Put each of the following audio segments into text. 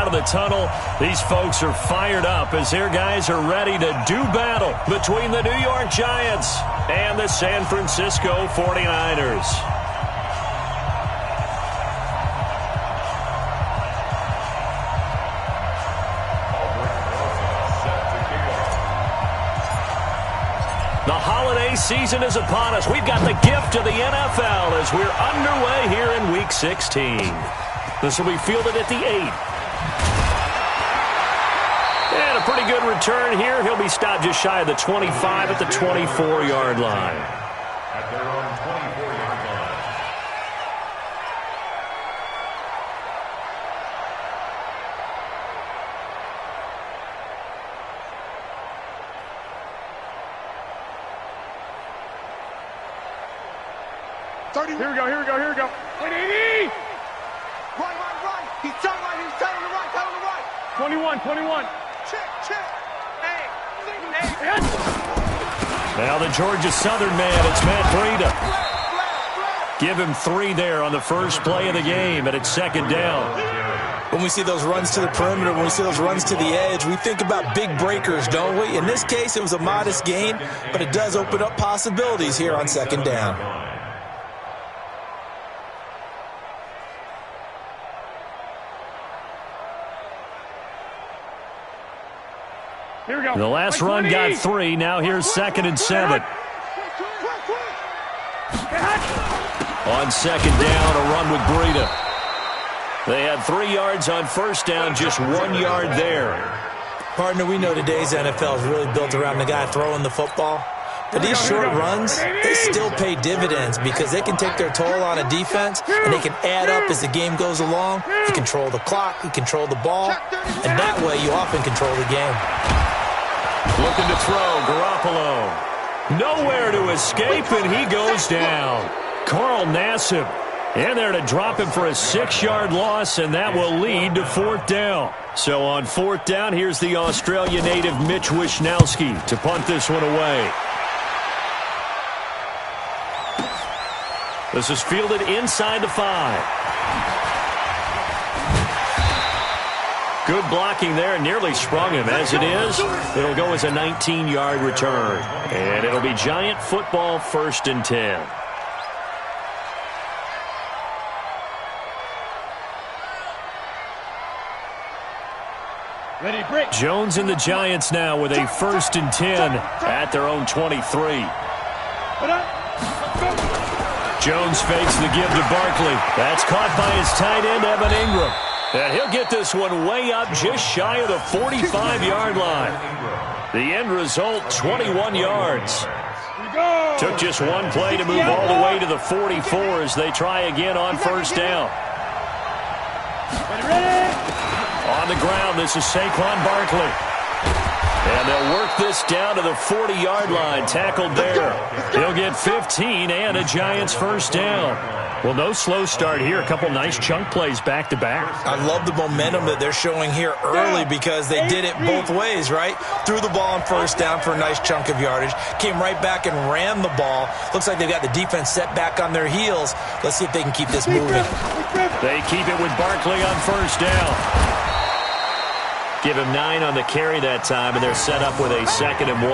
out of the tunnel. These folks are fired up as their guys are ready to do battle between the New York Giants and the San Francisco 49ers. The holiday season is upon us. We've got the gift of the NFL as we're underway here in Week 16. This will be fielded at the 8. And a pretty good return here. He'll be stopped just shy of the 25 at the 24-yard line. At their own 24-yard line. Here we go. 180! Right. He's turning to the right. 21. Check. Hey. Now the Georgia Southern man, it's Matt Breida. Give him 3 there on the first play of the game, and it's second down. When we see those runs to the perimeter, when we see those runs to the edge, we think about big breakers, don't we? In this case, it was a modest gain, but it does open up possibilities here on second down. Here we go. The last run got 3. Now here's 2nd and 7. On second down, a run with Breida. They had 3 yards on first down, just 1 yard there. Partner, we know today's NFL is really built around the guy throwing the football. But these short runs, they still pay dividends because they can take their toll on a defense and they can add up as the game goes along. You control the clock, you control the ball, and that way you often control the game. Looking to throw, Garoppolo. Nowhere to escape, and he goes down. Carl Nassib in there to drop him for a 6-yard loss, and that will lead to 4th down. So on 4th down, here's the Australia native Mitch Wishnowsky to punt this one away. This is fielded inside the 5. Good blocking there, nearly sprung him. As it is, it'll go as a 19-yard return. And it'll be Giant football, 1st and 10. Ready, break. Jones and the Giants now with a 1st and 10 at their own 23. Jones fakes the give to Barkley. That's caught by his tight end, Evan Ingram. And he'll get this one way up just shy of the 45-yard line. The end result, 21 yards. Took just one play to move all the way to the 44 as they try again on first down. On the ground, this is Saquon Barkley. And they'll work this down to the 40-yard line, tackled there. He'll get 15 and a Giants first down. Well, no slow start here. A couple nice chunk plays back-to-back. I love the momentum that they're showing here early because they did it both ways, right? Threw the ball on first down for a nice chunk of yardage. Came right back and ran the ball. Looks like they've got the defense set back on their heels. Let's see if they can keep this moving. They keep it with Barkley on first down. Give him 9 on the carry that time, and they're set up with a 2nd and 1.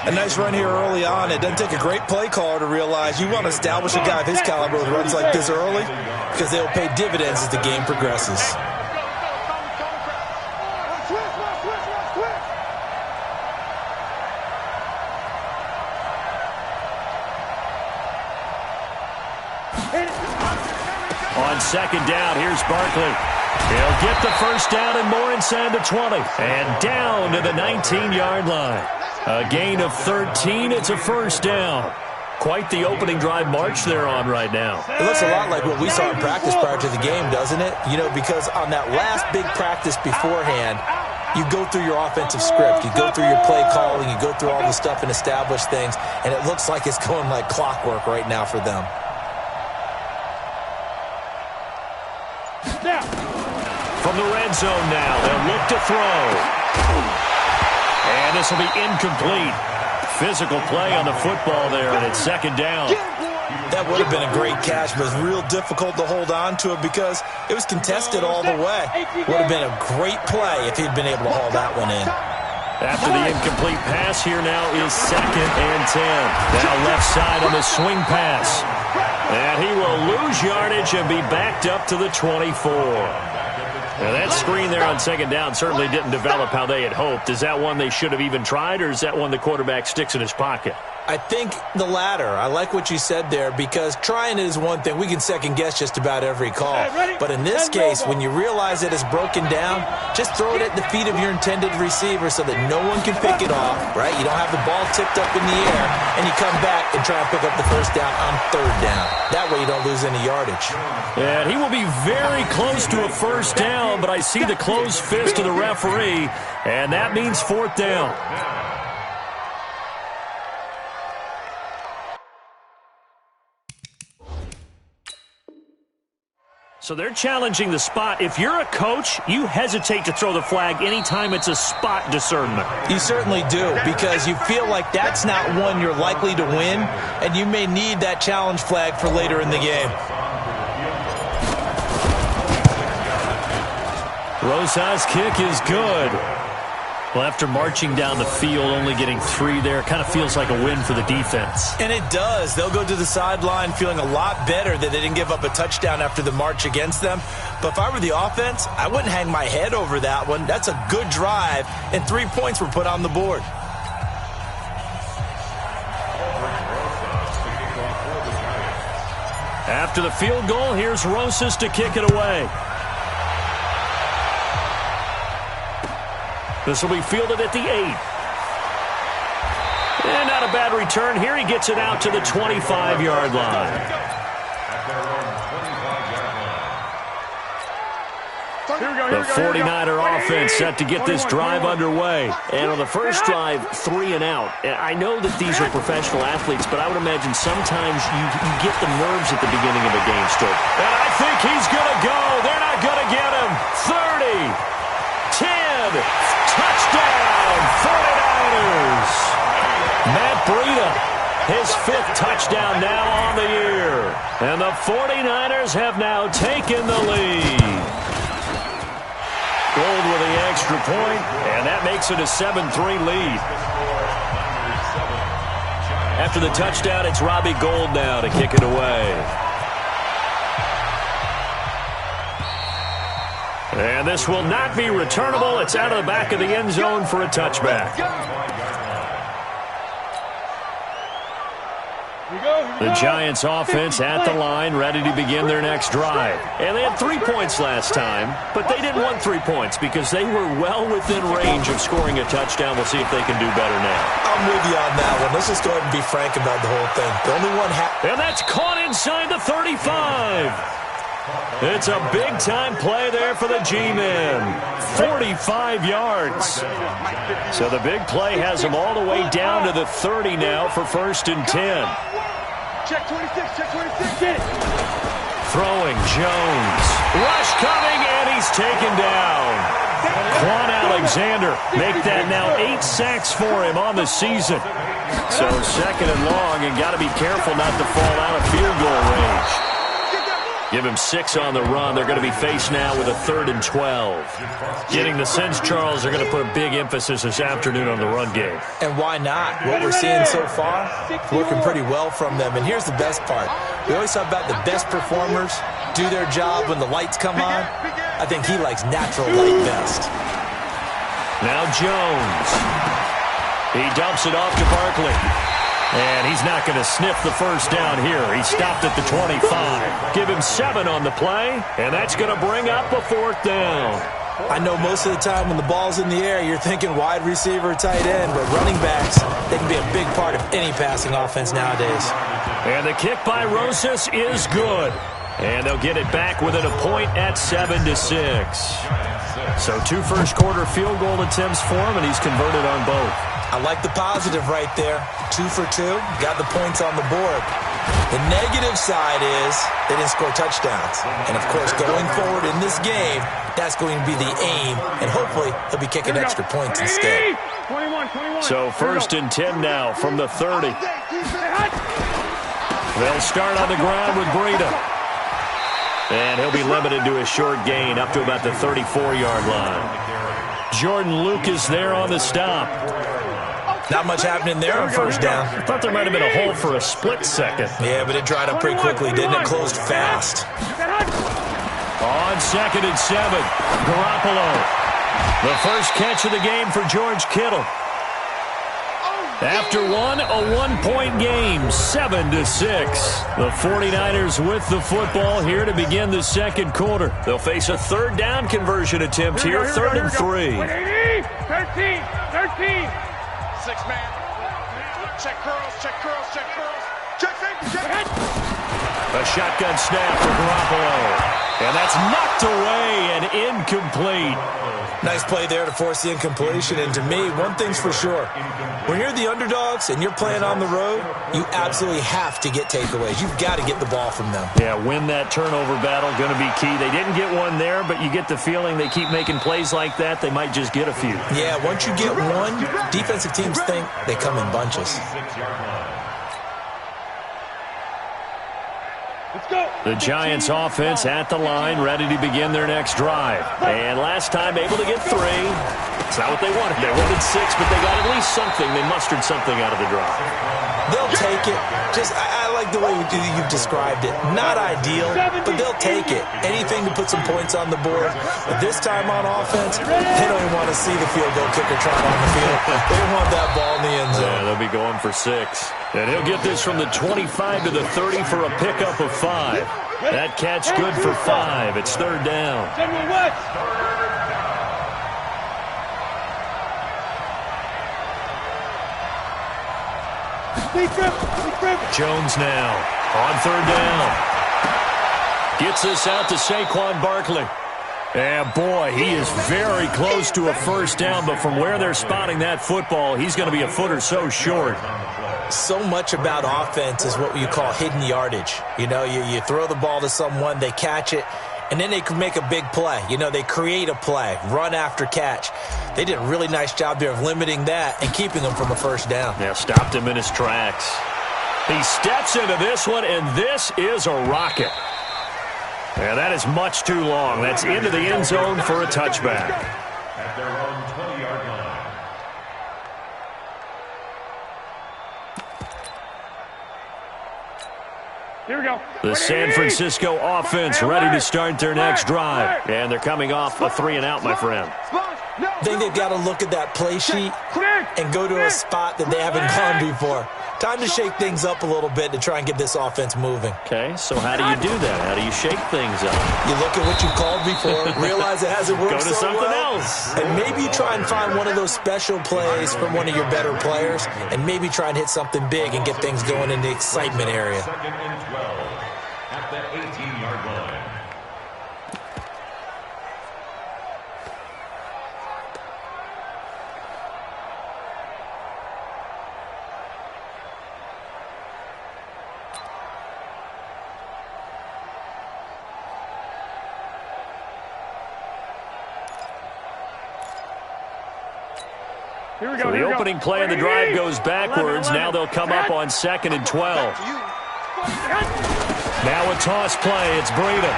A nice run here early on. It doesn't take a great play caller to realize you want to establish a guy of his caliber with runs like this early because they'll pay dividends as the game progresses. On second down, here's Barkley. He'll get the first down and more inside the 20. And down to the 19-yard line. A gain of 13. It's a first down. Quite the opening drive march they're on right now. It looks a lot like what we saw in practice prior to the game, doesn't it? You know, because on that last big practice beforehand, you go through your offensive script. You go through your play calling. You go through all the stuff and establish things. And it looks like it's going like clockwork right now for them. From the red zone now, they'll look to throw. And this will be incomplete. Physical play on the football there, and it's second down. That would have been a great catch, but it's real difficult to hold on to it because it was contested all the way. Would have been a great play if he'd been able to haul that one in. After the incomplete pass, here now is 2nd and 10. Now left side on the swing pass. And he will lose yardage and be backed up to the 24. Now that screen there on 2nd down certainly didn't develop how they had hoped. Is that one they should have even tried, or is that one the quarterback sticks in his pocket? I think the latter. I like what you said there because trying it is one thing. We can second-guess just about every call. But in this case, when you realize it is broken down, just throw it at the feet of your intended receiver so that no one can pick it off, right? You don't have the ball tipped up in the air, and you come back and try and pick up the first down on 3rd down. That way you don't lose any yardage. And he will be very close to a first down, but I see the closed fist of the referee, and that means 4th down. So they're challenging the spot. If you're a coach, you hesitate to throw the flag anytime it's a spot discernment. You certainly do, because you feel like that's not one you're likely to win, and you may need that challenge flag for later in the game. Rosa's kick is good. Well, after marching down the field, only getting 3 there, kind of feels like a win for the defense. And it does. They'll go to the sideline feeling a lot better that they didn't give up a touchdown after the march against them. But if I were the offense, I wouldn't hang my head over that one. That's a good drive, and 3 points were put on the board. After the field goal, here's Rosas to kick it away. This will be fielded at the 8. And not a bad return here. He gets it out to the 25-yard line. The 49er offense set to get this drive underway. And on the first drive, 3 and out. I know that these are professional athletes, but I would imagine sometimes you get the nerves at the beginning of a game, Sturp. And I think he's going to go. They're not going to get him. 30, 10. Touchdown, 49ers. Matt Breida, his 5th touchdown now on the year. And the 49ers have now taken the lead. Gold with the extra point, and that makes it a 7-3 lead. After the touchdown, it's Robbie Gould now to kick it away. And this will not be returnable. It's out of the back of the end zone for a touchback. The Giants offense at the line, ready to begin their next drive. And they had 3 points last time, but they didn't want 3 points because they were well within range of scoring a touchdown. We'll see if they can do better now. I'm with you on that one. Let's just go ahead and be frank about the whole thing. The only one and that's caught inside the 35. It's a big-time play there for the G-men. 45 yards. So the big play has them all the way down to the 30 now for 1st and 10. Check 26, check 26, get it. Throwing Jones. Rush coming, and he's taken down. Quan Alexander make that now 8 sacks for him on the season. So 2nd and long, and got to be careful not to fall out of field goal range. Give him 6 on the run. They're going to be faced now with a 3rd and 12. Getting the sense, Charles, they're going to put a big emphasis this afternoon on the run game. And why not? What we're seeing so far, working pretty well from them. And here's the best part. We always talk about the best performers do their job when the lights come on. I think he likes natural light best. Now Jones. He dumps it off to Barkley. And he's not going to sniff the first down here. He stopped at the 25. Give him 7 on the play, and that's going to bring up a 4th down. I know most of the time when the ball's in the air, you're thinking wide receiver, tight end, but running backs, they can be a big part of any passing offense nowadays. And the kick by Rosas is good. And they'll get it back within a point at 7-6. So 2 first-quarter field goal attempts for him, and he's converted on both. I like the positive right there. 2 for 2, got the points on the board. The negative side is they didn't score touchdowns. And, of course, going forward in this game, that's going to be the aim, and hopefully he'll be kicking extra points instead. 21. So 1st and 10 now from the 30. They'll start on the ground with Breida. And he'll be limited to a short gain up to about the 34-yard line. Jordan Lucas there on the stop. Not much happening there on first down. I thought there might have been a hole for a split second. Yeah, but it dried up pretty quickly, didn't it? Closed fast. On 2nd and 7, Garoppolo. The first catch of the game for George Kittle. After a one-point game, 7-6. The 49ers with the football here to begin the second quarter. They'll face a third down conversion attempt here, 3rd and 3. 13. 6-man. Check curls, check curls, check curls. Check safety, check. A shotgun snap for Garoppolo. And that's knocked away and incomplete. Nice play there to force the incompletion. And to me, one thing's for sure. When you're the underdogs and you're playing on the road, you absolutely have to get takeaways. You've got to get the ball from them. Yeah, win that turnover battle, going to be key. They didn't get one there, but you get the feeling they keep making plays like that, they might just get a few. Yeah, once you get one, defensive teams think they come in bunches. The Giants offense at the line, ready to begin their next drive. And last time able to get 3. It's not what they wanted. They wanted 6, but they got at least something. They mustered something out of the drive. They'll take it. I like the way you've described it. Not ideal, but they'll take it. Anything to put some points on the board. But this time on offense, they don't even want to see the field goal kicker trot on the field. They want that ball in the end zone. Yeah, they'll be going for 6. And he'll get this from the 25 to the 30 for a pickup of 5. That catch good for 5. It's 3rd down. Jones now on 3rd down. Gets us out to Saquon Barkley. And boy, he is very close to a first down, but from where they're spotting that football, he's going to be a foot or so short. So much about offense is what you call hidden yardage. You know, you throw the ball to someone, they catch it, and then they can make a big play. You know, they create a play, run after catch. They did a really nice job there of limiting that and keeping them from a first down. Yeah, stopped him in his tracks. He steps into this one, and this is a rocket. Yeah, that is much too long. That's into the end zone for a touchback. At their own 20-yard line. Here we go. The San Francisco offense ready to start their next drive. And they're coming off a 3-and-out, my friend. I think they've got to look at that play sheet and go to a spot that they haven't gone before. Time to shake things up a little bit to try and get this offense moving. Okay, so how do you do that? How do you shake things up? You look at what you called before, realize it hasn't worked Go to so something well, else. and maybe you try and find one of those special plays from one of your better players, and maybe try and hit something big and get things going in the excitement area. 2nd and 12 at the 18-yard line. So the opening play of the drive goes backwards. Now they'll come up on 2nd and 12. Now a toss play. It's Breida.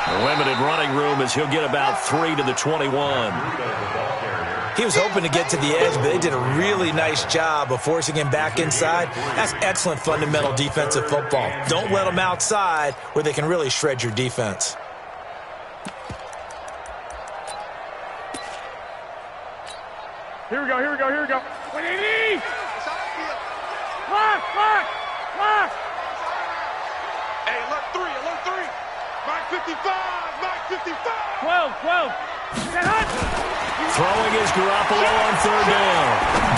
A limited running room as he'll get about 3 to the 21. He was hoping to get to the edge, but they did a really nice job of forcing him back inside. That's excellent fundamental defensive football. Don't let them outside where they can really shred your defense. Here we go. 180! Lock! Hey, alert 3! Mark 55! 12! Throwing is Garoppolo on 3rd down.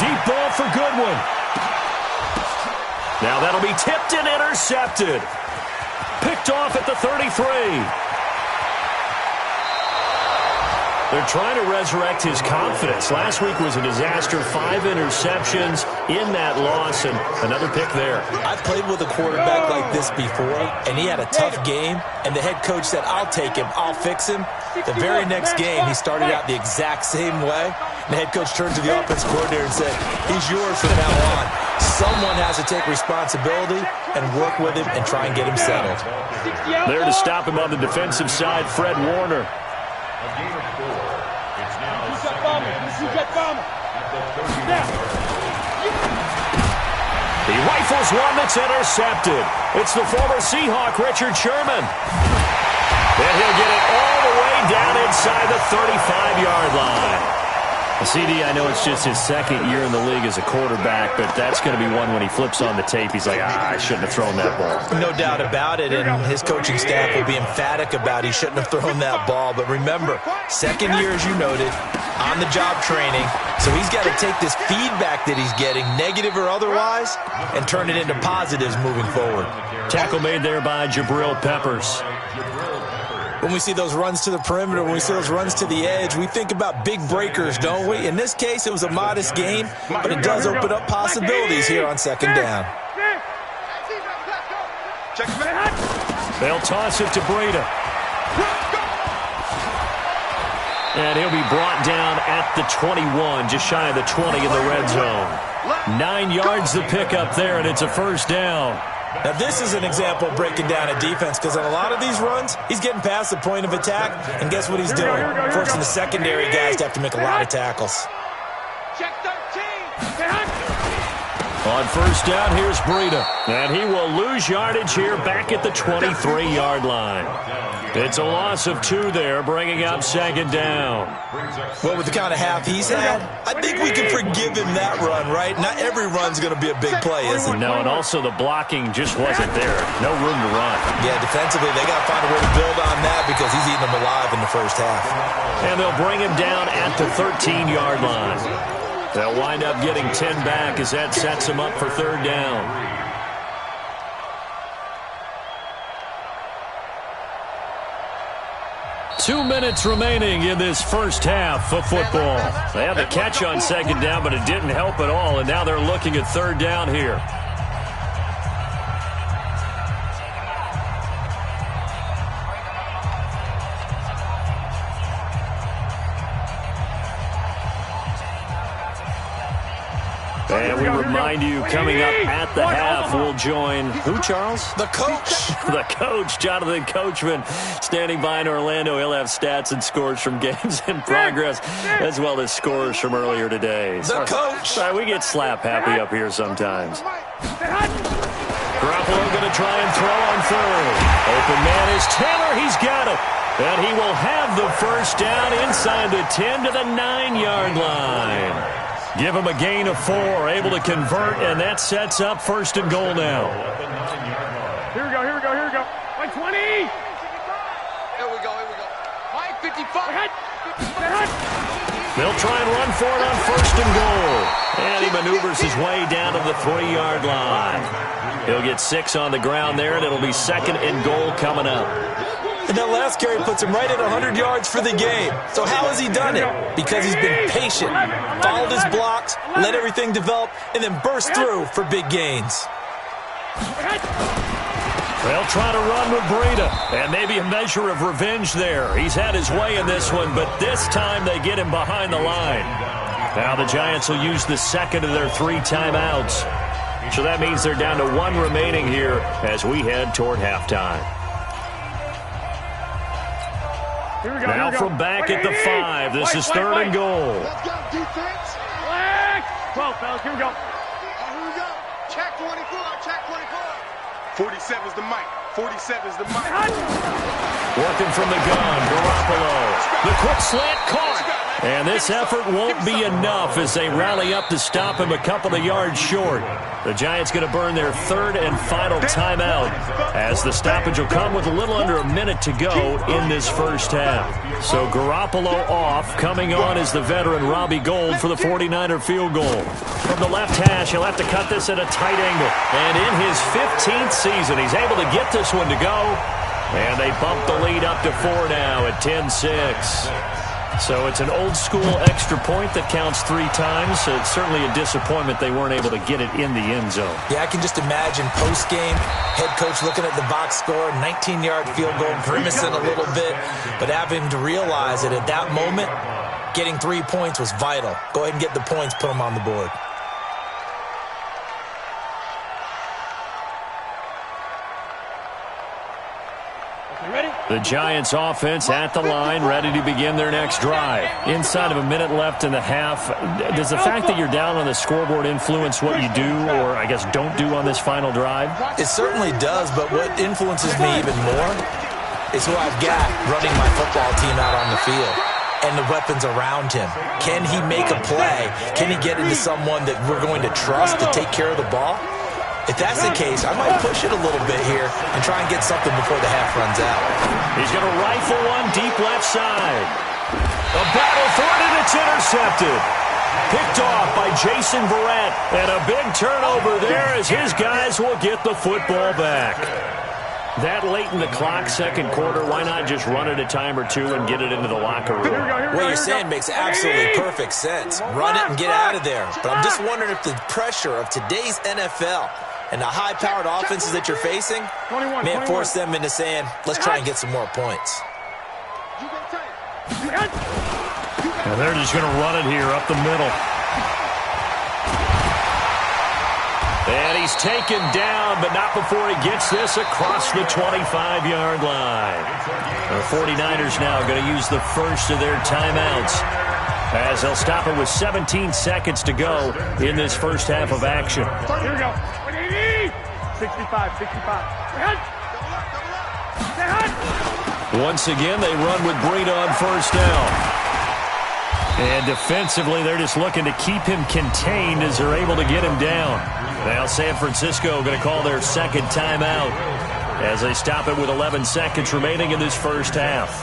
Deep ball for Goodwin. Now that'll be tipped and intercepted. Picked off at the 33. They're trying to resurrect his confidence. Last week was a disaster. 5 interceptions in that loss, and another pick there. I've played with a quarterback like this before, and he had a tough game, and the head coach said, I'll take him, I'll fix him. The very next game, he started out the exact same way. The head coach turned to the offense coordinator and said, he's yours from now on. Someone has to take responsibility and work with him and try and get him settled. There to stop him on the defensive side, Fred Warner. He rifles one that's intercepted. It's the former Seahawk, Richard Sherman. And he'll get it all the way down inside the 35-yard line. CD, I know it's just his second year in the league as a quarterback, but that's going to be one when he flips on the tape. He's like, I shouldn't have thrown that ball. No doubt about it, and his coaching staff will be emphatic about he shouldn't have thrown that ball. But remember, second year, as you noted, on-the-job training, so he's got to take this feedback that he's getting, negative or otherwise, and turn it into positives moving forward. Tackle made there by Jabril Peppers. When we see those runs to the perimeter, when we see those runs to the edge, we think about big breakers, don't we? In this case, it was a modest gain, but it does open up possibilities here on second down. They'll toss it to Breida. And he'll be brought down at the 21, just shy of the 20 in the red zone. 9 yards to pick up there, and it's a first down. Now, this is an example of breaking down a defense because on a lot of these runs, he's getting past the point of attack, and guess what he's doing? Forcing the secondary guys to have to make a lot of tackles. Check 13. On first down, here's Breida. And he will lose yardage here back at the 23-yard line. It's a loss of 2 there, bringing up second down. Well, with the kind of half he's had, I think we can forgive him that run, right? Not every run's going to be a big play, is it? No, and also the blocking just wasn't there. No room to run. Yeah, defensively, they got to find a way to build on that because he's eating them alive in the first half. And they'll bring him down at the 13-yard line. They'll wind up getting 10 back as that sets him up for third down. Two minutes remaining in this first half of football. They had the catch on second down, but it didn't help at all, and now they're looking at third down here. And we remind you, coming up at the half, we'll join who, Charles? The coach. The coach, Jonathan Coachman, standing by in Orlando. He'll have stats and scores from games in progress, as well as scores from earlier today. The coach. Sorry, we get slap happy up here sometimes. Garoppolo going to try and throw on third. Open man is Taylor. He's got it. And he will have the first down inside the 10 to the 9-yard line. Give him a gain of 4, able to convert, and that sets up first and goal now. Here we go. 120. Here we go. 555. They'll try and run for it on first and goal. And he maneuvers his way down to the 3-yard line. He'll get 6 on the ground there, and it'll be second and goal coming up. And that last carry puts him right at 100 yards for the game. So how has he done it? Because he's been patient, followed his blocks, let everything develop, and then burst through for big gains. They'll try to run with Breida, and maybe a measure of revenge there. He's had his way in this one, but this time they get him behind the line. Now the Giants will use the second of their 3 timeouts. So that means they're down to 1 remaining here as we head toward halftime. Now from back at the 5, this is third and goal. Let's go, defense. 12, fellas, here we go. Here we go. Check 24, check 24. 47's the mic. 47's the mic. Working from the gun, Garoppolo. The quick slant caught. And this effort won't be enough as they rally up to stop him a couple of yards short. The Giants going to burn their 3rd and final timeout as the stoppage will come with a little under a minute to go in this first half. So Garoppolo off. Coming on is the veteran Robbie Gould for the 49er field goal. From the left hash, he'll have to cut this at a tight angle. And in his 15th season, he's able to get this one to go. And they bump the lead up to 4 now at 10-6. So it's an old-school extra point that counts 3 times. So it's certainly a disappointment they weren't able to get it in the end zone. Yeah, I can just imagine post-game, head coach looking at the box score, 19-yard field goal, grimacing a little bit, but having to realize that at that moment, getting 3 points was vital. Go ahead and get the points, put them on the board. The Giants offense at the line, ready to begin their next drive. Inside of a minute left in the half, does the fact that you're down on the scoreboard influence what you do, or I guess don't do on this final drive? It certainly does, but what influences me even more is who I've got running my football team out on the field and the weapons around him. Can he make a play? Can he get into someone that we're going to trust to take care of the ball? If that's the case, I might push it a little bit here and try and get something before the half runs out. He's going to rifle one deep left side. A battle for it, and it's intercepted. Picked off by Jason Verrett. And a big turnover there as his guys will get the football back. That late in the clock, second quarter, why not just run it a time or two and get it into the locker room? What you're saying makes absolutely perfect sense. Run it and get out of there. But I'm just wondering if the pressure of today's NFL and the high-powered offenses that you're facing may force them into saying, let's try and get some more points. And they're just going to run it here up the middle. And he's taken down, but not before he gets this across the 25-yard line. The 49ers now going to use the first of their timeouts as they'll stop it with 17 seconds to go in this first half of action. Here we go. 65. Once again, they run with Breida on first down. And defensively, they're just looking to keep him contained as they're able to get him down. Now San Francisco going to call their second timeout as they stop it with 11 seconds remaining in this first half.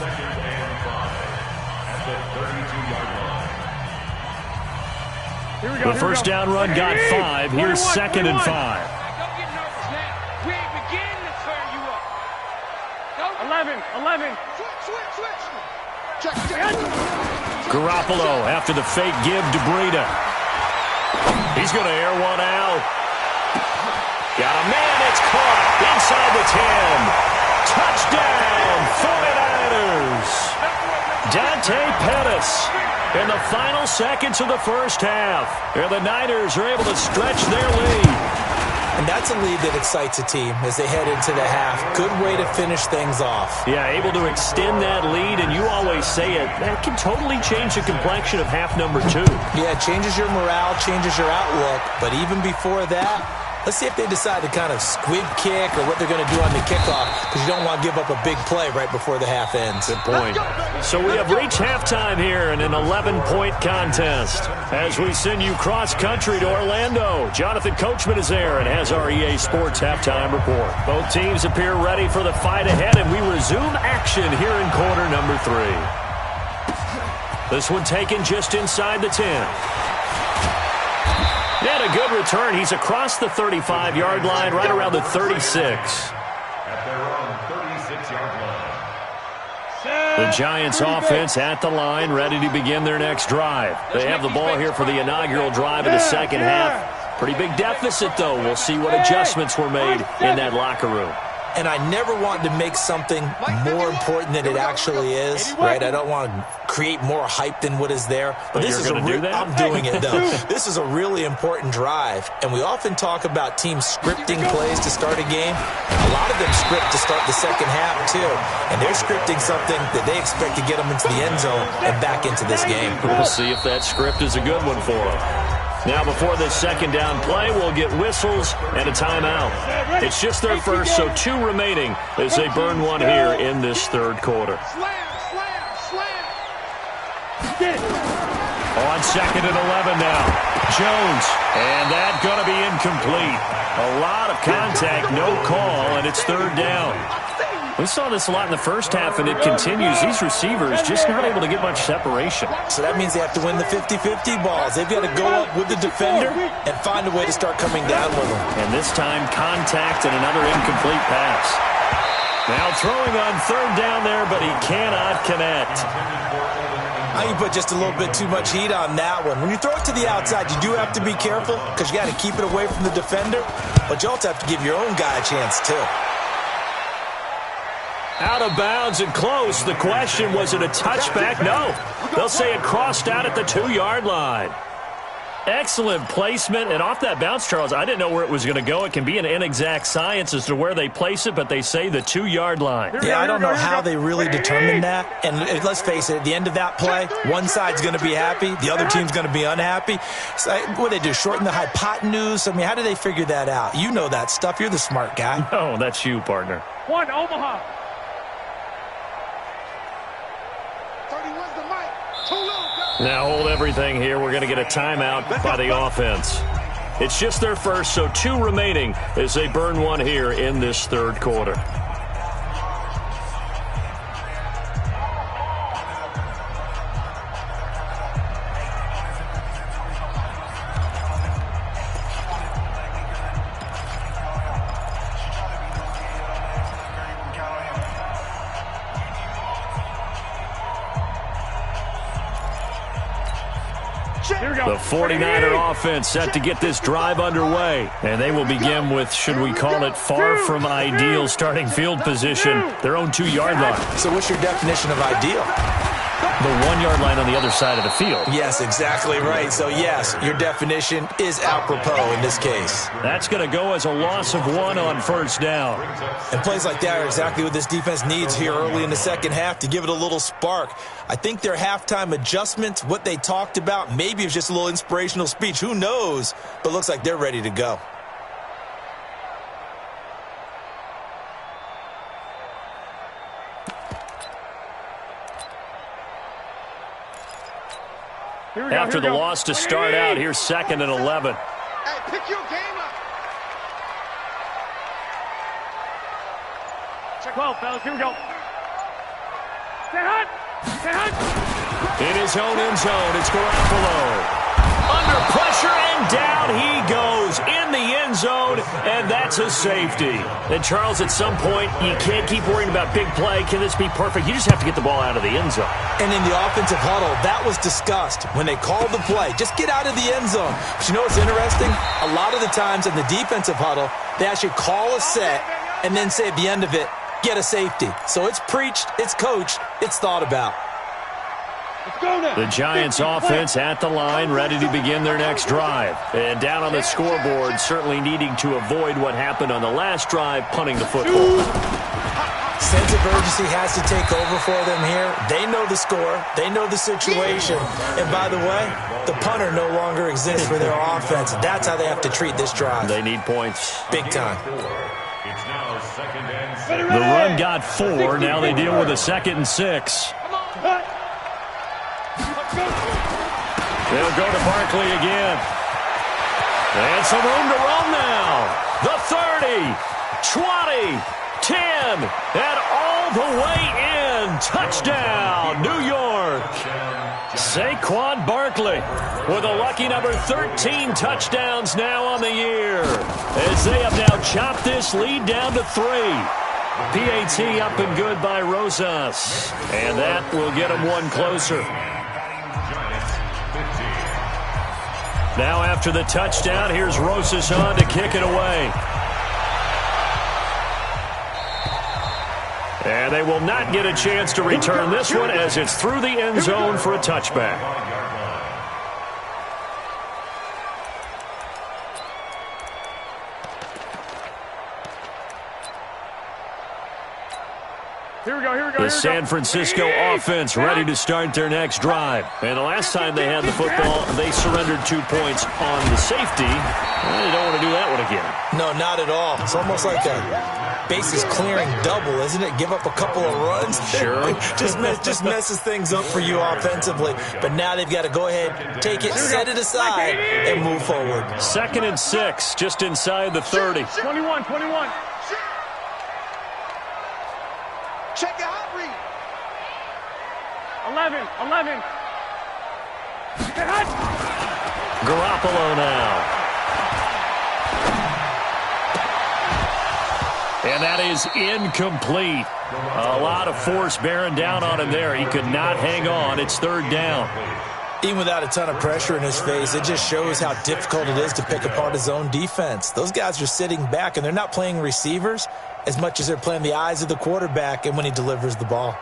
The first down run got 5. Here's 2nd and 5. Don't get nervous now. We ain't beginning to turn you up. Go. 11. Switch. Check. Garoppolo after the fake give to Breida. He's going to air one out. Got a man, it's caught inside the 10. Touchdown, 49ers. Dante Pettis in the final seconds of the first half. And the Niners are able to stretch their lead. And that's a lead that excites a team as they head into the half. Good way to finish things off. Yeah, able to extend that lead, and you always say it, that can totally change the complexion of half number 2. Yeah, it changes your morale, changes your outlook. But even before that, let's see if they decide to kind of squib kick or what they're going to do on the kickoff, because you don't want to give up a big play right before the half ends. Good point. So we have reached halftime here in an 11-point contest. As we send you cross-country to Orlando, Jonathan Coachman is there and has our EA Sports halftime report. Both teams appear ready for the fight ahead, and we resume action here in quarter number 3. This one taken just inside the 10. And a good return. He's across the 35-yard line, right around the 36. At their own 36-yard line. The Giants offense at the line, ready to begin their next drive. They have the ball here for the inaugural drive of the second half. Pretty big deficit, though. We'll see what adjustments were made in that locker room. And I never want to make something more important than it actually is, right? I don't want to create more hype than what is there. But this is going to do that? I'm doing it, though. This is a really important drive. And we often talk about teams scripting plays to start a game. A lot of them script to start the second half, too. And they're scripting something that they expect to get them into the end zone and back into this game. We'll see if that script is a good one for them. Now, before this second down play, we'll get whistles and a timeout. It's just their first, so 2 remaining as they burn one here in this third quarter. Slam. On 2nd and 11 now. Jones, and that's going to be incomplete. A lot of contact, no call, and it's third down. We saw this a lot in the first half, and it continues. These receivers just not able to get much separation. So that means they have to win the 50-50 balls. They've got to go up with the defender and find a way to start coming down with them. And this time, contact and another incomplete pass. Now throwing on third down there, but he cannot connect. I think you put just a little bit too much heat on that one. When you throw it to the outside, you do have to be careful because you got to keep it away from the defender, but you also have to give your own guy a chance, too. Out of bounds and close. The question, was it a touchback? No. They'll say it crossed out at the 2-yard line. Excellent placement, and off that bounce, Charles, I didn't know where it was going to go. It can be an inexact science as to where they place it, but they say the 2-yard line. Yeah, I don't know how they really determined that. And let's face it, at the end of that play, one side's going to be happy, the other team's going to be unhappy. So what do they do, shorten the hypotenuse? I mean, how do they figure that out? You know that stuff. You're the smart guy. No, that's you, partner. 1, Omaha. 31's the mic. Too low. Now hold everything here. We're going to get a timeout by the offense. It's just their first, so 2 remaining as they burn one here in this third quarter. The 49er offense set to get this drive underway. And they will begin with, should we call it, far from ideal starting field position, their own 2-yard line. So what's your definition of ideal? The 1-yard line on the other side of the field. Yes, exactly right. So, yes, your definition is apropos in this case. That's going to go as a loss of 1 on first down. And plays like that are exactly what this defense needs here early in the second half to give it a little spark. I think their halftime adjustments, what they talked about, maybe it was just a little inspirational speech. Who knows? But looks like they're ready to go. After the loss to start out, here's 2nd and 11. Hey, pick your game up. Check 12, fellas. Here we go. Stay hot. Stay hot. In his own end zone, it's Garoppolo. Under pressure, and down he goes in the end zone, and that's a safety. And Charles, at some point, you can't keep worrying about big play. Can this be perfect? You just have to get the ball out of the end zone. And in the offensive huddle, that was discussed when they called the play. Just get out of the end zone. But you know what's interesting? A lot of the times in the defensive huddle, they actually call a set and then say at the end of it, get a safety. So it's preached, it's coached, it's thought about. The Giants offense at the line, ready to begin their next drive. And down on the scoreboard, certainly needing to avoid what happened on the last drive, punting the football. Sense of urgency has to take over for them here. They know the score. They know the situation. And by the way, the punter no longer exists for their offense. That's how they have to treat this drive. They need points. Big time. It's now 2nd and 6. The run got 4. Now they deal with a 2nd and 6. They'll go to Barkley again. And some room to run now. The 30, 20, 10, and all the way in. Touchdown, New York. Saquon Barkley with a lucky number 13 touchdowns now on the year, as they have now chopped this lead down to 3. PAT up and good by Rosas. And that will get them 1 closer. Now after the touchdown, here's Rosas on to kick it away. And they will not get a chance to return this one as it's through the end zone for a touchback. Here we go, here we go. The San Francisco offense ready to start their next drive. And the last time they had the football, they surrendered 2 points on the safety. Well, they don't want to do that one again. No, not at all. It's almost like a bases clearing double, isn't it? Give up a couple of runs. Sure. just messes things up for you offensively. But now they've got to go ahead, take it, set it aside, and move forward. 2nd and 6, just inside the 30. 21, 21. Check your hot read. 11, 11. Stay hot. Garoppolo now. And that is incomplete. A lot of force bearing down on him there. He could not hang on. It's 3rd down. Even without a ton of pressure in his face, it just shows how difficult it is to pick apart his own defense. Those guys are sitting back, and they're not playing receivers as much as they're playing the eyes of the quarterback and when he delivers the ball.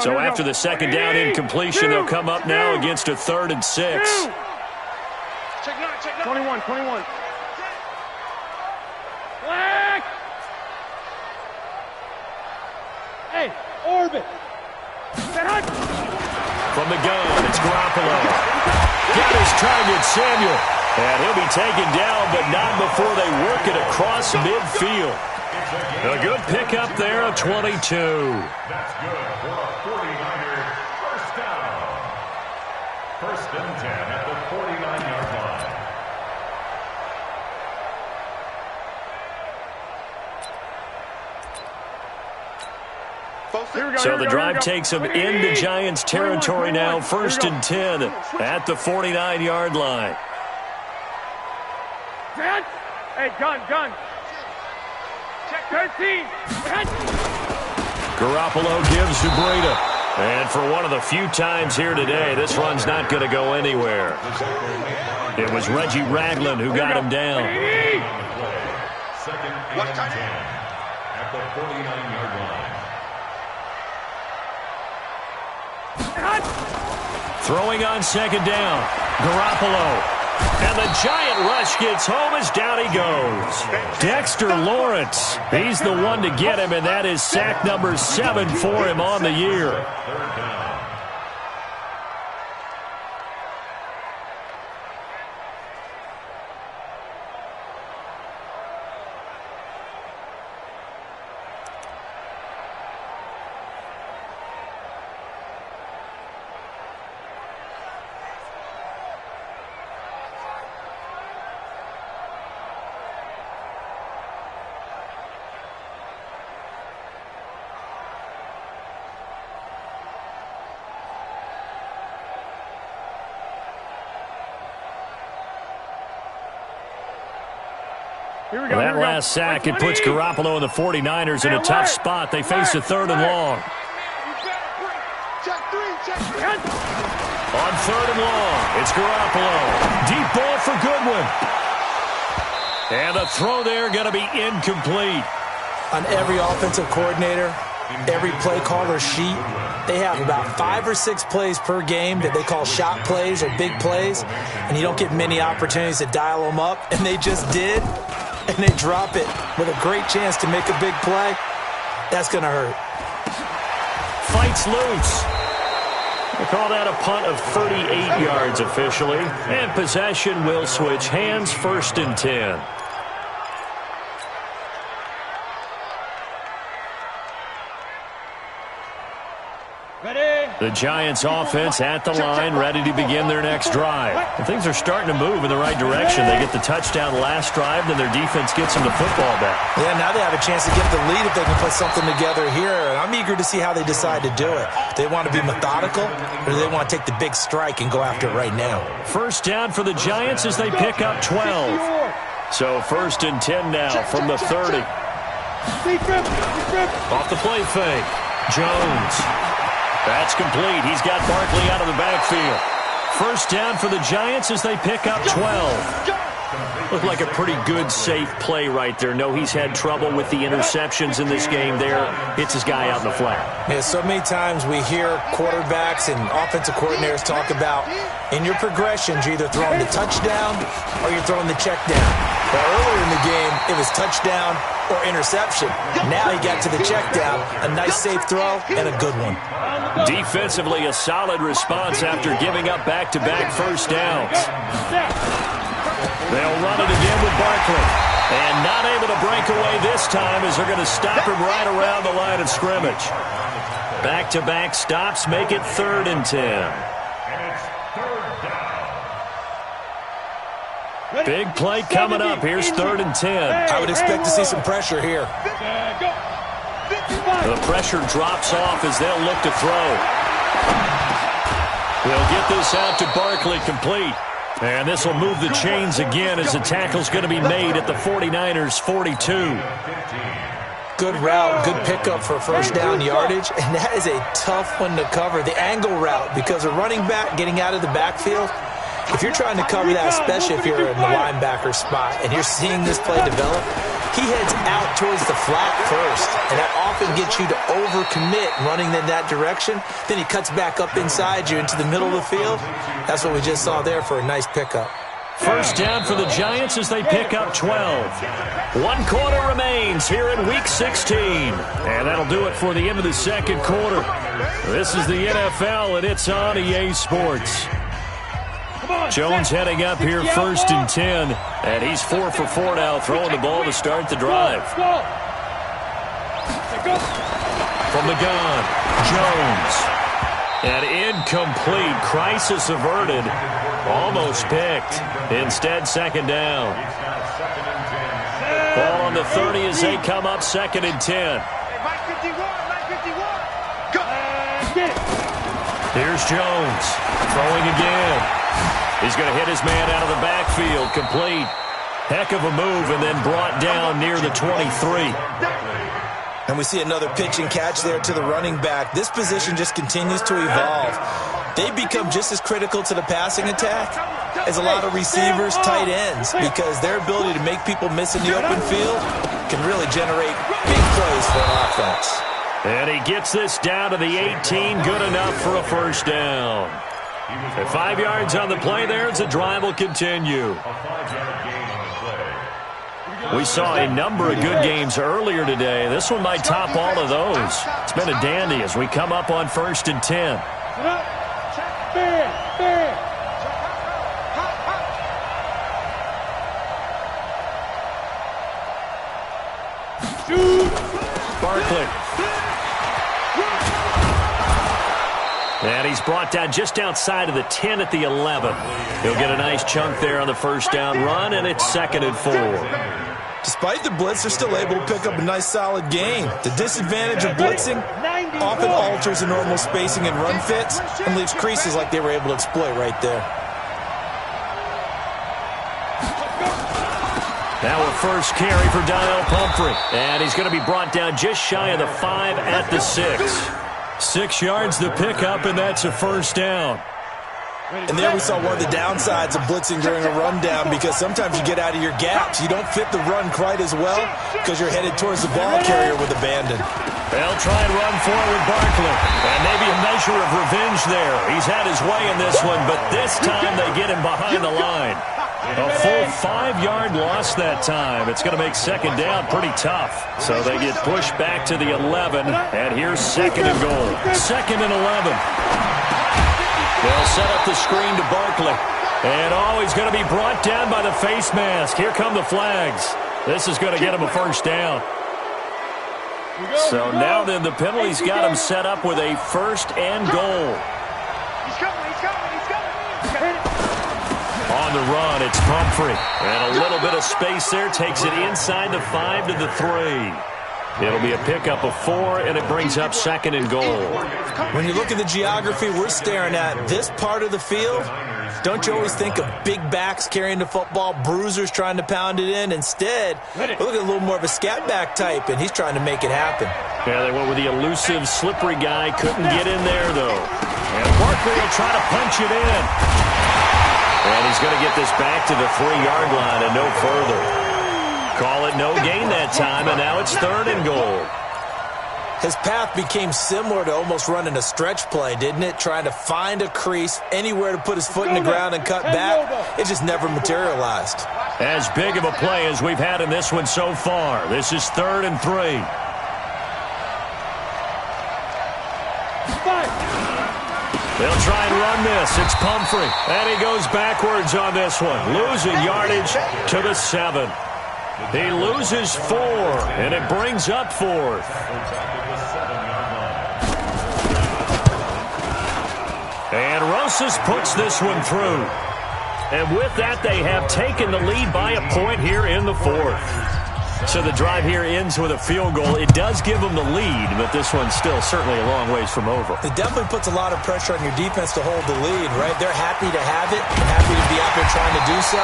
So after the second down incompletion, they'll come up now against a 3rd and 6. Check 21. Black. Hey, orbit. From the gun, it's Garoppolo. Got his target, Samuel. And he'll be taken down, but not before they work it across midfield. A good pickup there, a 22. That's good for a 49er first down. 1st and 10 at the 49-yard line. So the drive takes them into Giants territory now. 1st and 10 at the 49-yard line. Hey, gun. Check 13. Garoppolo gives to Breida. And for one of the few times here today, this run's not going to go anywhere. It was Reggie Ragland who got him down. 2nd and 10 at the 49-yard line. Throwing on 2nd down. Garoppolo. And the giant rush gets home as down he goes. Dexter Lawrence. He's the one to get him, and that is sack number 7 for him on the year. 3rd down. Well, that last sack, it puts Garoppolo and the 49ers in a tough spot. They face a 3rd and long. On 3rd and long, it's Garoppolo. Deep ball for Goodwin. And the throw there going to be incomplete. On every offensive coordinator, every play caller sheet, they have about 5 or 6 plays per game that they call shot plays or big plays, and you don't get many opportunities to dial them up, and they just did. And they drop it with a great chance to make a big play. That's going to hurt. Fights loose. They call that a punt of 38 yards officially. And possession will switch hands. 1st and 10. The Giants offense at the line, ready to begin their next drive. And things are starting to move in the right direction. They get the touchdown last drive, then their defense gets them the football back. Yeah, now they have a chance to get the lead if they can put something together here. And I'm eager to see how they decide to do it. Do they want to be methodical, or do they want to take the big strike and go after it right now? 1st down for the Giants as they pick up 12. So 1st and 10 now from the 30. Off the play fake. Jones. That's complete. He's got Barkley out of the backfield. 1st down for the Giants as they pick up 12. Looked like a pretty good, safe play right there. No, he's had trouble with the interceptions in this game there. Hits his guy out in the flat. Yeah, so many times we hear quarterbacks and offensive coordinators talk about in your progressions, you're either throwing the touchdown or you're throwing the check down. But earlier in the game, it was touchdown or interception. Now he got to the check down. A nice safe throw and a good one. Defensively, a solid response after giving up back-to-back 1st downs. They'll run it again with Barkley. And not able to break away this time as they're going to stop him right around the line of scrimmage. Back-to-back stops make it 3rd and 10. Big play coming up. Here's 3rd and 10. I would expect to see some pressure here. The pressure drops off as they'll look to throw. They'll get this out to Barkley complete. And this will move the chains again as the tackle's going to be made at the 49ers' 42. Good route, good pickup for 1st down yardage, and that is a tough one to cover. The angle route, because a running back getting out of the backfield, If you're trying to cover that, especially if you're in the linebacker spot, and you're seeing this play develop, he heads out towards the flat first, and that often gets you to overcommit running in that direction. Then he cuts back up inside you into the middle of the field. That's what we just saw there for a nice pickup. First down for the Giants as they pick up 12. 1 quarter remains here in Week 16. And that'll do it for the end of the second quarter. This is the NFL, and it's on EA Sports. Jones heading up here, 1st and 10. And he's 4 for 4 now, throwing the ball to start the drive. From the gun, Jones. And incomplete. Crisis averted. Almost picked. Instead, 2nd down. Ball on the 30 as they come up, 2nd and 10. Here's Jones. Throwing again. He's going to hit his man out of the backfield. Complete. Heck of a move, and then brought down near the 23. And we see another pitch and catch there to the running back. This position just continues to evolve. They become just as critical to the passing attack as a lot of receivers, tight ends, because their ability to make people miss in the open field can really generate big plays for an offense. And he gets this down to the 18, good enough for a 1st down. And 5 yards on the play there as the drive will continue. We saw a number of good games earlier today. This one might top all of those. It's been a dandy as we come up on 1st and 10. Barkley. And he's brought down just outside of the 10 at the 11. He'll get a nice chunk there on the 1st down run, and it's 2nd and 4. Despite the blitz, they're still able to pick up a nice solid gain. The disadvantage of blitzing often alters the normal spacing and run fits and leaves creases like they were able to exploit right there. Now a first carry for Donnell Pumphrey. And he's going to be brought down just shy of the 5 at the 6. 6 yards the pickup, and that's a 1st down. And there we saw one of the downsides of blitzing during a rundown, because sometimes you get out of your gaps. You don't fit the run quite as well because you're headed towards the ball carrier with abandon. They'll try and run forward Barkley. And maybe a measure of revenge there. He's had his way in this one, but this time they get him behind the line. A full 5-yard loss that time. It's going to make 2nd down pretty tough. So they get pushed back to the 11, and here's 2nd and goal. 2nd and 11. They'll set up the screen to Barkley. And he's going to be brought down by the face mask. Here come the flags. This is going to get him a 1st down. So now then the penalty's got him set up with a 1st and goal. He's coming. On the run, it's Pumphrey. And a little bit of space there. Takes it inside the 5 to the 3. It'll be a pickup of 4, and it brings up 2nd and goal. When you look at the geography we're staring at, this part of the field, don't you always think of big backs carrying the football, bruisers trying to pound it in? Instead, we're looking at a little more of a scat back type, and he's trying to make it happen. Yeah, they went with the elusive, slippery guy. Couldn't get in there, though. And Barkley will try to punch it in. And he's going to get this back to the 3-yard line and no further. Call it no gain that time, and now it's 3rd and goal. His path became similar to almost running a stretch play, didn't it? Trying to find a crease, anywhere to put his foot in the ground and cut back. It just never materialized. As big of a play as we've had in this one so far. This is 3rd and 3. They'll try and run this. It's Pumphrey. And he goes backwards on this one. Losing yardage to the 7. He loses 4, and it brings up 4th. And Rosas puts this one through. And with that, they have taken the lead by a point here in the 4th. So the drive here ends with a field goal. It does give them the lead, but this one's still certainly a long ways from over. It definitely puts a lot of pressure on your defense to hold the lead, right? They're happy to have it, happy to be out there trying to do so.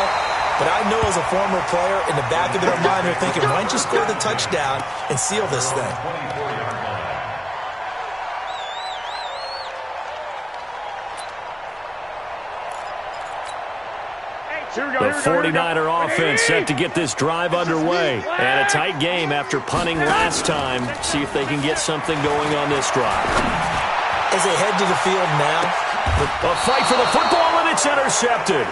But I know as a former player, in the back of their mind, they're thinking, why don't you score the touchdown and seal this thing? The 49er offense set to get this drive underway. And a tight game after punting last time. See if they can get something going on this drive. As they head to the field now. A fight for the football, and it's intercepted.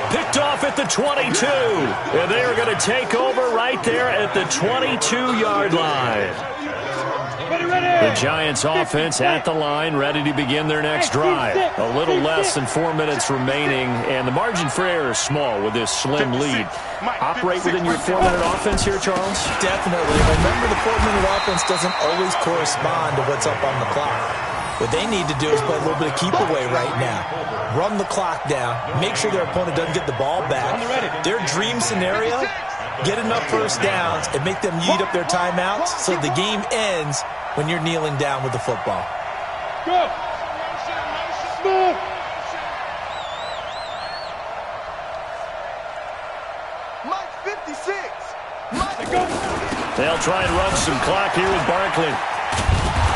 Picked off at the 22. And they are going to take over right there at the 22-yard line. The Giants offense at the line, ready to begin their next drive. A little less than 4 minutes remaining, and the margin for error is small with this slim lead. Operate within your 4-minute offense here, Charles? Definitely. Remember, the 4-minute offense doesn't always correspond to what's up on the clock. What they need to do is play a little bit of keep away right now. Run the clock down. Make sure their opponent doesn't get the ball back. Their dream scenario, get enough first downs and make them yeet up their timeouts so the game ends when you're kneeling down with the football. Go! Move! Mike 56. They'll try and run some clock here with Barkley.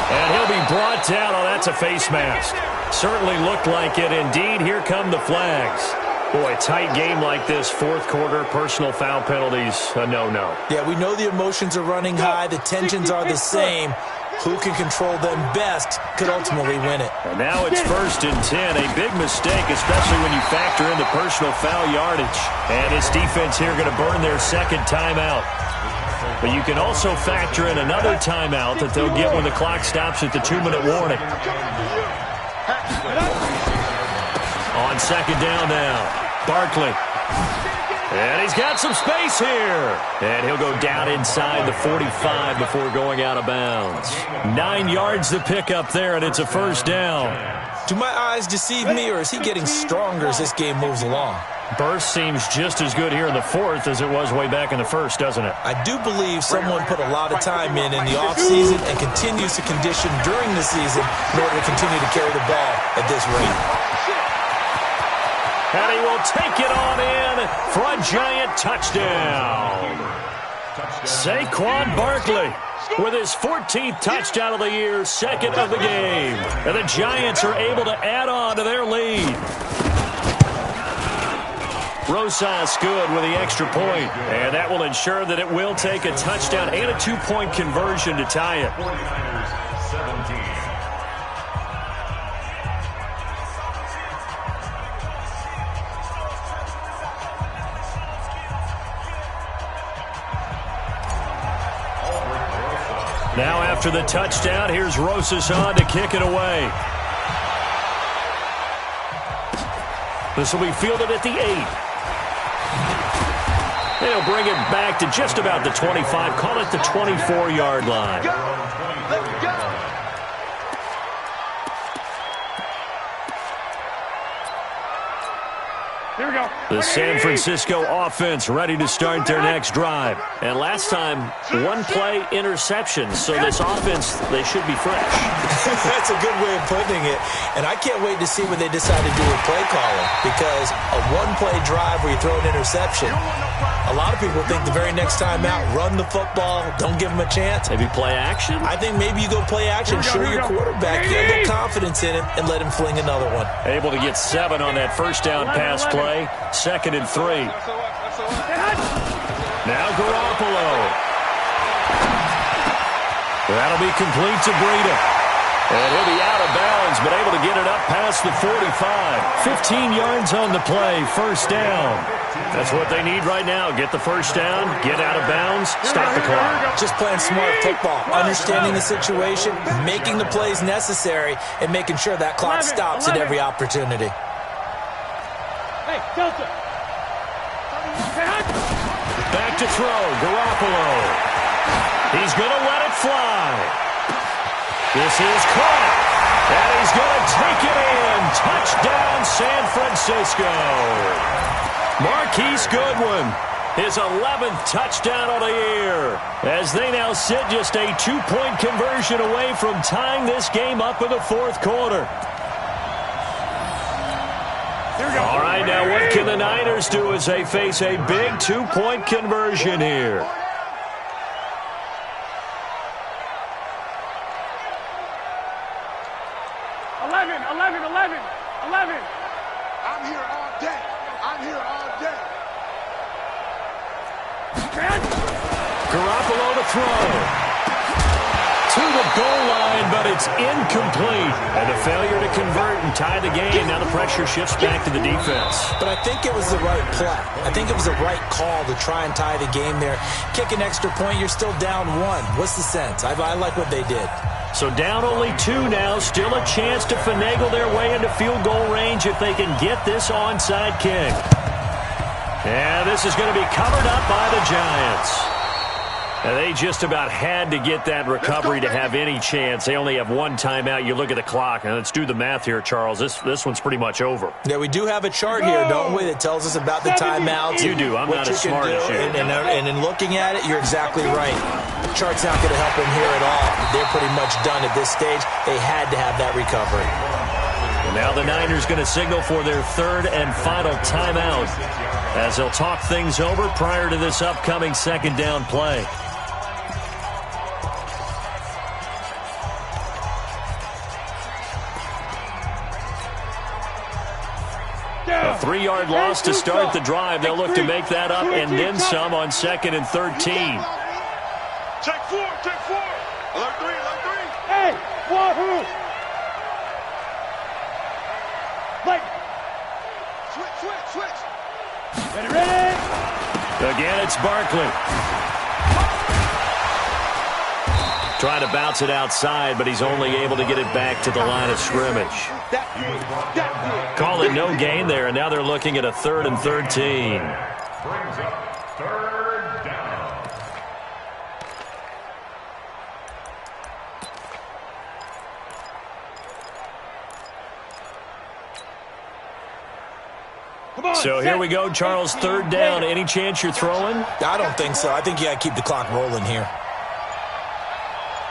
And he'll be brought down. Oh, that's a face mask. Certainly looked like it. Indeed, here come the flags. Boy, tight game like this, fourth quarter, personal foul penalties, a no-no. Yeah, we know the emotions are running high. The tensions are the same. Who can control them best could ultimately win it. And now it's 1st and 10. A big mistake, especially when you factor in the personal foul yardage. And this defense here going to burn their second timeout. But you can also factor in another timeout that they'll get when the clock stops at the 2-minute warning. On second down now, Barkley. And he's got some space here. And he'll go down inside the 45 before going out of bounds. 9 yards to pick up there, and it's a first down. Do my eyes deceive me, or is he getting stronger as this game moves along? Burst seems just as good here in the fourth as it was way back in the first, doesn't it? I do believe someone put a lot of time in the offseason and continues to condition during the season in order to continue to carry the ball at this rate. And he will take it on in for a Giant touchdown. Saquon Barkley with his 14th touchdown of the year, second of the game. And the Giants are able to add on to their lead. Rosas good with the extra point, and that will ensure that it will take a touchdown and a 2-point conversion to tie it. 49ers 17. Now after the touchdown, here's Rosas on to kick it away. This will be fielded at the 8. They'll bring it back to just about the 25. Call it the 24-yard line. Let's go. Here we go. The San Francisco offense ready to start their next drive. And last time, one play interception. So this offense, they should be fresh. That's a good way of putting it. And I can't wait to see what they decide to do with play calling. Because a one-play drive where you throw an interception, a lot of people think the very next time out, run the football, don't give them a chance. Maybe play action? I think maybe you go play action, show your quarterback, get a little confidence in him, and let him fling another one. Able to get 7 on that first down pass play. 2nd and 3. Now Garoppolo. That'll be complete to Breida. And he'll be out of bounds, but able to get it up past the 45. 15 yards on the play, first down. That's what they need right now. Get the first down, get out of bounds, stop the clock. Just playing smart football, understanding the situation, making the plays necessary, and making sure that clock stops at every opportunity. Hey, Delta. Back to throw, Garoppolo. He's going to let it fly. This is caught. And he's going to take it in. Touchdown, San Francisco. Marquise Goodwin, his 11th touchdown of the year, as they now sit just a 2-point conversion away from tying this game up in the fourth quarter. All right, now what can the Niners do as they face a big 2-point conversion here? I'm here all day. I'm here all day. Garoppolo to throw. To the goal line, but it's incomplete. And a failure to convert and tie the game. Now the pressure shifts back to the defense. But I think it was the right play. I think it was the right call to try and tie the game there. Kick an extra point, you're still down 1. What's the sense? I like what they did. So down only 2 now. Still a chance to finagle their way into field goal range if they can get this onside kick. And this is going to be covered up by the Giants. And they just about had to get that recovery to have any chance. They only have 1 timeout. You look at the clock, and let's do the math here, Charles. This one's pretty much over. Yeah, we do have a chart here, don't we, that tells us about the timeouts. You do. I'm not as smart as you. And in looking at it, you're exactly right. The chart's not going to help them here at all. They're pretty much done at this stage. They had to have that recovery. And now the Niners going to signal for their 3rd and final timeout as they'll talk things over prior to this upcoming 2nd down play. A 3-yard loss to start the drive. They'll look to make that up and then some on 2nd and 13. Check 4, check 4. Alert 3, alert 3. Hey, wahoo. Like. Switch. Ready. Again, it's Barkley. Trying to bounce it outside, but he's only able to get it back to the line of scrimmage. Call it no gain there, and now they're looking at a 3rd and 13. Brings up 3rd down. So here we go, Charles, 3rd down. Any chance you're throwing? I don't think so. I think you got to keep the clock rolling here.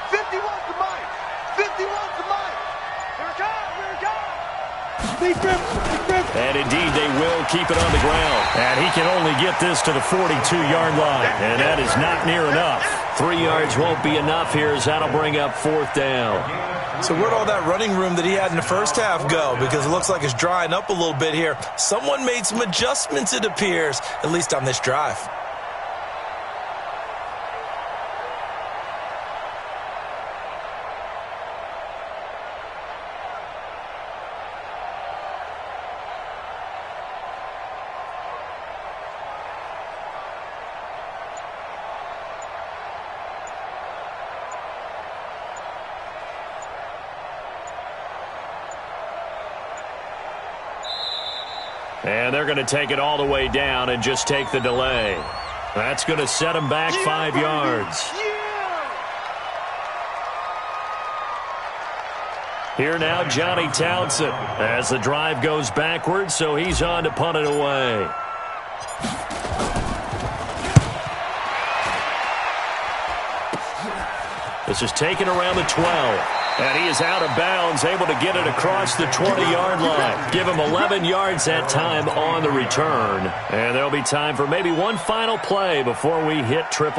51's the mic. 51's the mic. Here it comes. And indeed, they will keep it on the ground. And he can only get this to the 42-yard line. And that is not near enough. 3 yards won't be enough here as that'll bring up 4th down. So where'd all that running room that he had in the first half go? Because it looks like it's drying up a little bit here. Someone made some adjustments, it appears, at least on this drive. And they're going to take it all the way down and just take the delay. That's going to set them back 5 yards. Here now, Johnny Townsend, as the drive goes backwards, so he's on to punt it away. This is taken around the 12. And he is out of bounds, able to get it across the 20-yard line. Give him 11 yards that time on the return. And there'll be time for maybe one final play before we hit 000.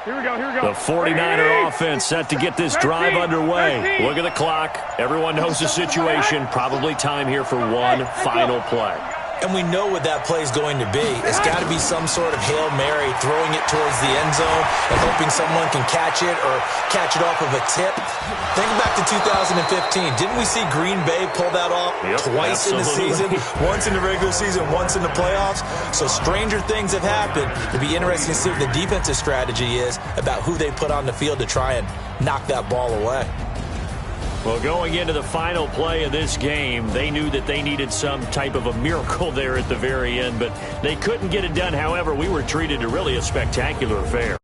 Here we go. The 49er offense set to get this drive underway. Look at the clock. Everyone knows the situation. Probably time here for one final play. And we know what that play is going to be. It's got to be some sort of Hail Mary, throwing it towards the end zone and hoping someone can catch it or catch it off of a tip. Think back to 2015. Didn't we see Green Bay pull that off twice in the season? Once in the regular season, once in the playoffs. So stranger things have happened. It'd be interesting to see what the defensive strategy is about who they put on the field to try and knock that ball away. Well, going into the final play of this game, they knew that they needed some type of a miracle there at the very end, but they couldn't get it done. However, we were treated to really a spectacular affair.